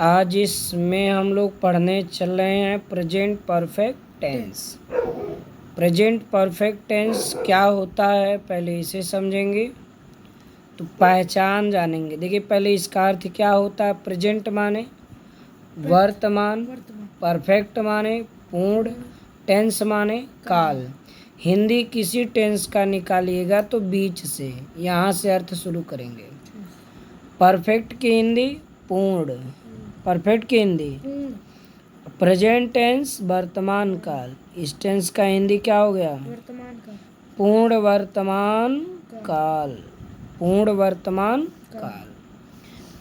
आज इसमें हम लोग पढ़ने चल रहे हैं present perfect tense. Present perfect tense क्या होता है पहले इसे समझेंगे तो पहचान जानेंगे। देखिए पहले इसका अर्थ क्या होता है। प्रेजेंट माने वर्तमान, परफेक्ट माने पूर्ण, टेंस माने काल। हिंदी किसी टेंस का निकालिएगा तो बीच से यहाँ से अर्थ शुरू करेंगे। परफेक्ट की हिंदी पूर्ण, परफेक्ट की हिंदी प्रेजेंट टेंस वर्तमान काल। इस टेंस का हिंदी क्या हो गया? वर्तमान काल। पूर्ण वर्तमान काल, पूर्ण वर्तमान काल।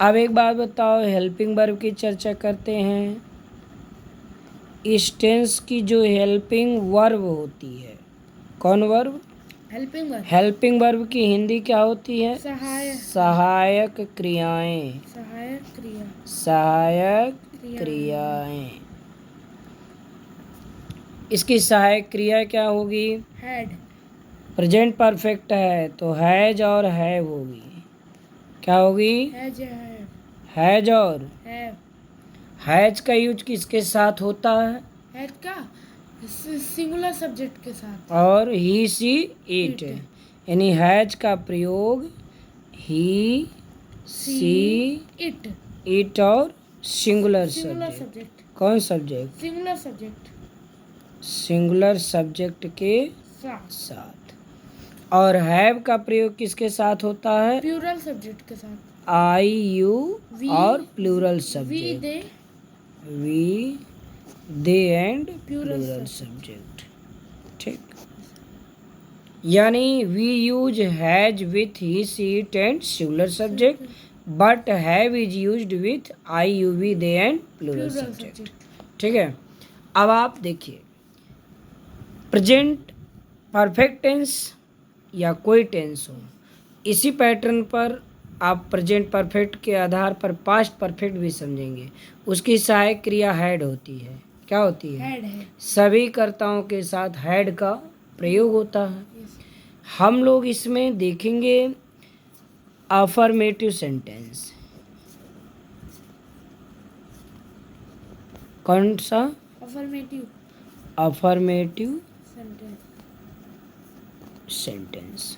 अब एक बात बताओ, हेल्पिंग वर्ब की चर्चा करते हैं। इस टेंस की जो हेल्पिंग वर्ब होती है, कौन verb? Helping verb. Helping verb की हिंदी क्या होती है? सहायक। सहायक क्रियाएं। सहायक क्रिया। सहायक क्रियाएं। इसकी सहायक क्रिया क्या होगी? हैड। प्रेजेंट परफेक्ट है तो हैज और हैव होगी। क्या होगी? Has have. हैज और हैव। हैज का यूज किसके साथ होता है? हैड का सिंगुलर सब्जेक्ट के साथ। और ही सी इट, यानी हैज का प्रयोग ही सी इट। इट और सिंगुलर सिंगुलर सब्जेक्ट। सब्जेक्ट। कौन subject? Singular subject singular subject के साथ। साथ। और हैव का प्रयोग किसके साथ होता है? प्लूरल सब्जेक्ट के साथ। आई यू We, और plural we subject. They we they and plural plural subject. ठीक, यानी we use has with he she it and singular subject, but have is used with I you we they and plural subject. ठीक है। अब आप देखिए, present perfect tense या कोई tense हो, इसी पैटर्न पर आप प्रेजेंट परफेक्ट के आधार पर पास्ट परफेक्ट भी समझेंगे। उसकी सहायक क्रिया हैड होती है। क्या होती है? हैड है। सभी कर्ताओं के साथ हैड का प्रयोग होता है। हम लोग इसमें देखेंगे अफर्मेटिव सेंटेंस। कौन सा? Affirmative affirmative sentence. Sentence.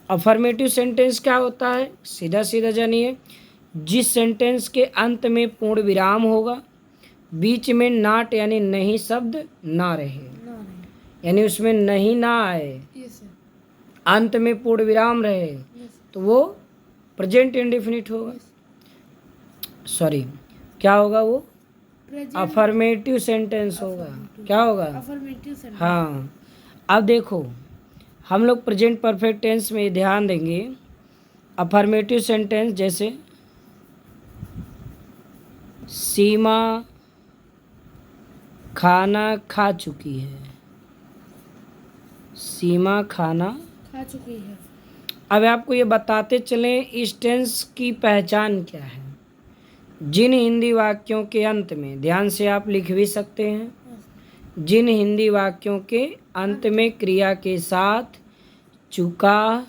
Affirmative sentence क्या होता है? सीधा सीधा जानिए। जिस सेंटेंस के अंत में पूर्ण विराम होगा, बीच में नॉट यानी नहीं शब्द ना रहे, यानी उसमें नहीं ना आए, अंत में पूर्ण विराम रहे, तो वो प्रेजेंट इंडेफिनिट होगा। सॉरी, क्या होगा वो? अफर्मेटिव सेंटेंस होगा। क्या होगा? Affirmative sentence. हाँ। अब देखो, हम लोग प्रेजेंट परफेक्ट टेंस में ध्यान देंगे। अफर्मेटिव सेंटेंस जैसे सीमा खाना खा चुकी है। सीमा खाना खा चुकी है। अब आपको ये बताते चलें इस टेंस की पहचान क्या है। जिन हिंदी वाक्यों के अंत में, ध्यान से आप लिख भी सकते हैं, जिन हिंदी वाक्यों के अंत में क्रिया के साथ चुका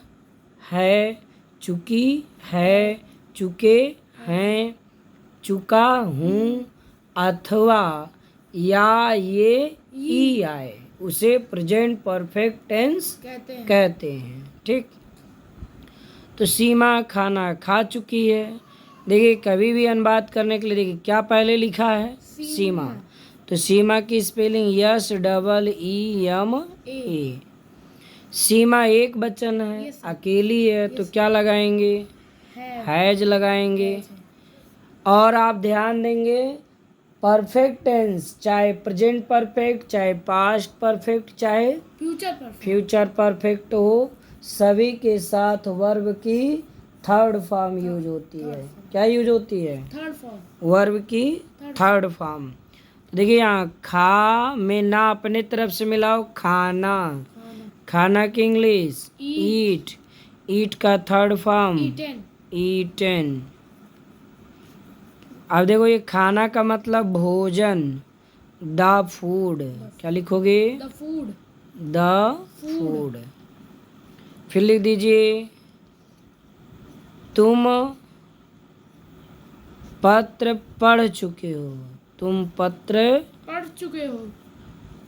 है, चुकी है, चुके हैं, चुका हूँ अथवा या ये ई आए, उसे प्रेजेंट परफेक्ट टेंस कहते हैं। ठीक, तो सीमा खाना खा चुकी है। देखिए कभी भी अनुवाद करने के लिए देखिए क्या पहले लिखा है? सीमा। तो सीमा की spelling S double E M A. Seema एक वचन है, अकेली है, तो क्या लगाएंगे? हैज लगाएंगे। और आप ध्यान देंगे परफेक्ट टेंस, चाहे प्रेजेंट परफेक्ट, चाहे पास्ट परफेक्ट, चाहे फ्यूचर परफेक्ट हो, सभी के साथ वर्ब की थर्ड फॉर्म यूज होती है। क्या यूज होती है? Third form. वर्ब की थर्ड फॉर्म। देखिए यहाँ खा में ना अपने तरफ से मिलाओ, खाना। खाना की इंग्लिश ईट। ईट का थर्ड फॉर्म ईटन। अब देखो ये खाना का मतलब भोजन, द फूड। क्या लिखोगे? The food. The food. फिर लिख दीजिए तुम पत्र पढ़ चुके हो, तुम पत्र पढ़ चुके हो।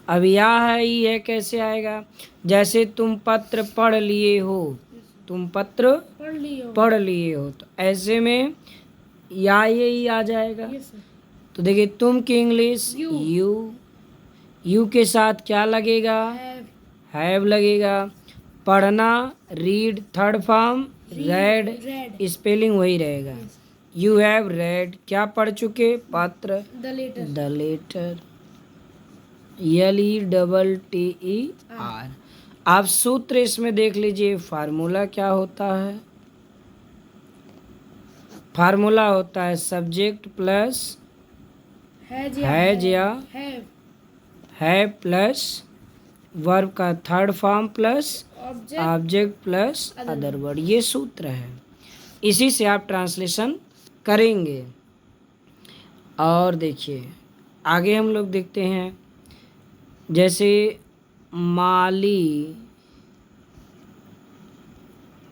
अब या है ये कैसे आएगा, जैसे तुम पत्र पढ़ लिए हो, तुम पत्र पढ़ लिए हो। पढ़ लिए हो, तो ऐसे में या ये ही आ जाएगा। Yes sir. तो देखिए तुम की इंग्लिश You. यू के साथ क्या लगेगा, हैव। हैव लगेगा। पढ़ना read, third form read, read. Spelling वही रहेगा। यू हैव रेड, क्या पढ़ चुके, पत्र। The letter. The letter, LETTER। आप सूत्र इसमें देख लीजिए, फार्मूला क्या होता है। फार्मूला होता है सब्जेक्ट प्लस हैज या हैव। है प्लस वर्ब का third form plus object. Object plus other word, ये सूत्र है। इसी से आप ट्रांसलेशन करेंगे। और देखिए आगे हम लोग देखते हैं, जैसे माली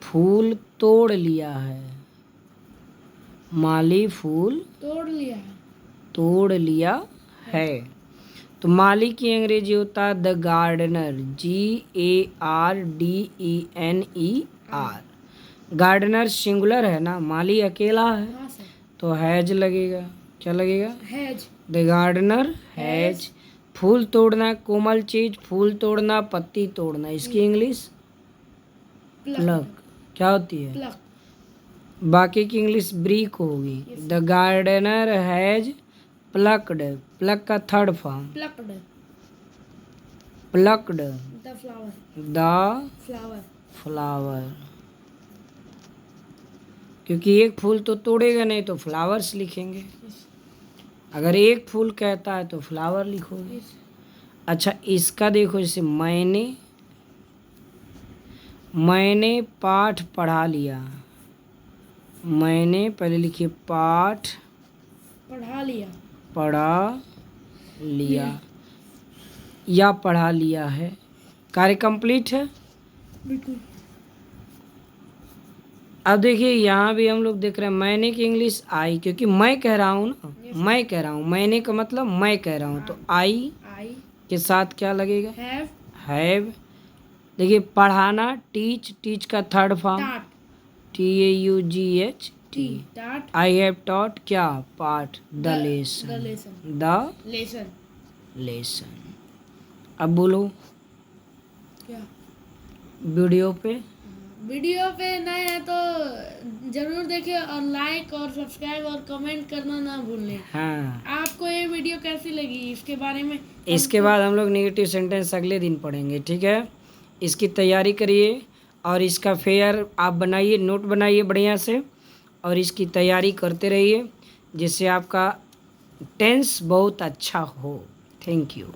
फूल तोड़ लिया है, माली फूल तोड़ लिया है। तोड़ लिया है। तो माली की अंग्रेजी होता है the gardener, GARDENER। Gardener singular है ना, माली अकेला है, हाँ सर। तो हैज लगेगा। क्या लगेगा, हैज। The gardener has. फूल तोड़ना कोमल चीज, फूल तोड़ना पत्ती तोड़ना, इसकी इंग्लिश प्लक। क्या होती है, प्लक। बाकी की इंग्लिश ब्रीक होगी। The gardener has plucked, pluck का third form plucked. Plucked the flower. The flower. Flower, क्योंकि एक फूल तो तोड़ेगा नहीं तो फ्लावर्स लिखेंगे, अगर एक फूल कहता है तो फ्लावर लिखोगे। अच्छा इसका देखो, जैसे मैंने पाठ पढ़ा लिया, मैंने पहले लिखिए पाठ पढ़ा लिया। पढ़ा लिया या पढ़ा लिया है, कार्य कंप्लीट है। बिल्कुल। अब देखिए यहाँ भी हम लोग देख रहे हैं मैंने की इंग्लिश आई, क्योंकि मैं कह रहा हूँ ना, मैं कह रहा हूँ, मैंने का मतलब मैं कह रहा हूँ, तो आई आई के साथ क्या लगेगा, हैव। हैव। देखिए पढ़ाना टीच, टीच का थर्ड फॉर्म टाट। TAUGH। टाट। आई हैव टॉट क्या, पाठ, the lesson, the lesson. The lesson. Lesson. अब बोलो क्या, वीडियो पे नए हैं तो जरूर देखिए और लाइक और सब्सक्राइब और कमेंट करना ना भूलें। हाँ, आपको ये वीडियो कैसी लगी इसके बारे में इसके बाद हम लोग नेगेटिव सेंटेंस अगले दिन पढ़ेंगे, ठीक है। इसकी तैयारी करिए और इसका फेयर आप बनाइए, नोट बनाइए बढ़िया से, और इसकी तैयारी करते रहिए जिससे आपका टेंस बहुत अच्छा हो। Thank you.